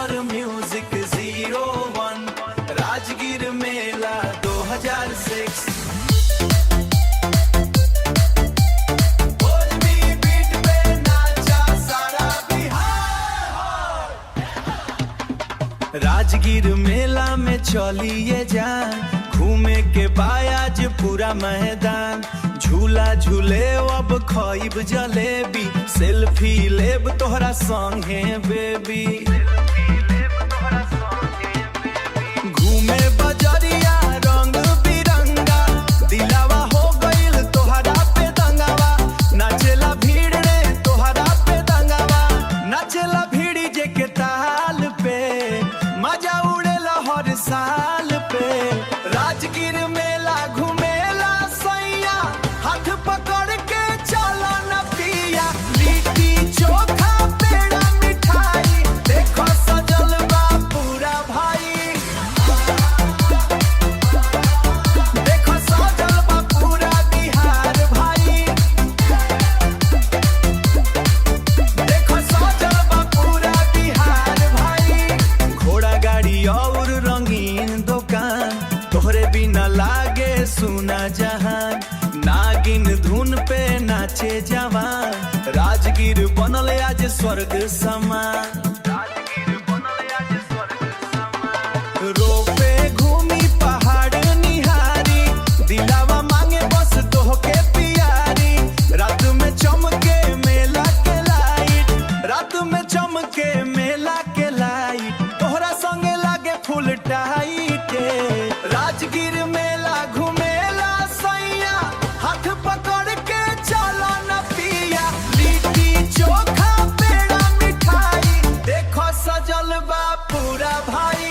Centre music 01 Rajgir मेला 2006। राजगीर मेला में चलिए जान, घूमे के बायाज पूरा मैदान। झूला झूले अब खइब जलेबी, सेल्फी लेब तोहरा संगे बेबी। घूमे बजरिया रंग बिरंगा, दिलावा हो गइल तोहरा पे दंगावा। नाचेला भीड़ रे तोहरा पे दंगावा, नाचेला भीड़ी जे के ताल पे, मजा उड़ेला हर साल पे। राजगीर मेला घूमेला सैया, हाथ पकड़ के चला न पिया। लिट्टी चोखा पेड़ा मिठाई, देखो सजल बा पूरा भाई। देखो सजल बा पूरा बिहार भाई। देखो सजल बा पूरा बिहार भाई। घोड़ा गाड़ी और रंगीन दुकान, तोहरे बिना लागे सुना जहान। नागिन धुन पे नाचे जवान, राजगीर बनल आज स्वर्ग समान। रोपे घूमी पहाड़ निहारी, दिलावा मांगे बस तोहके पियारी। रात में चमके मेला के लाइट, रात में चमके मेला के लाइट, तोहरा संगे लागे फुल टाइट। राजगीर मेला घूमेला सैया, हाथ पकड़ के चला न पिया। लिट्टी चोखा पेड़ा मिठाई, देखो सजल बा पूरा भाई।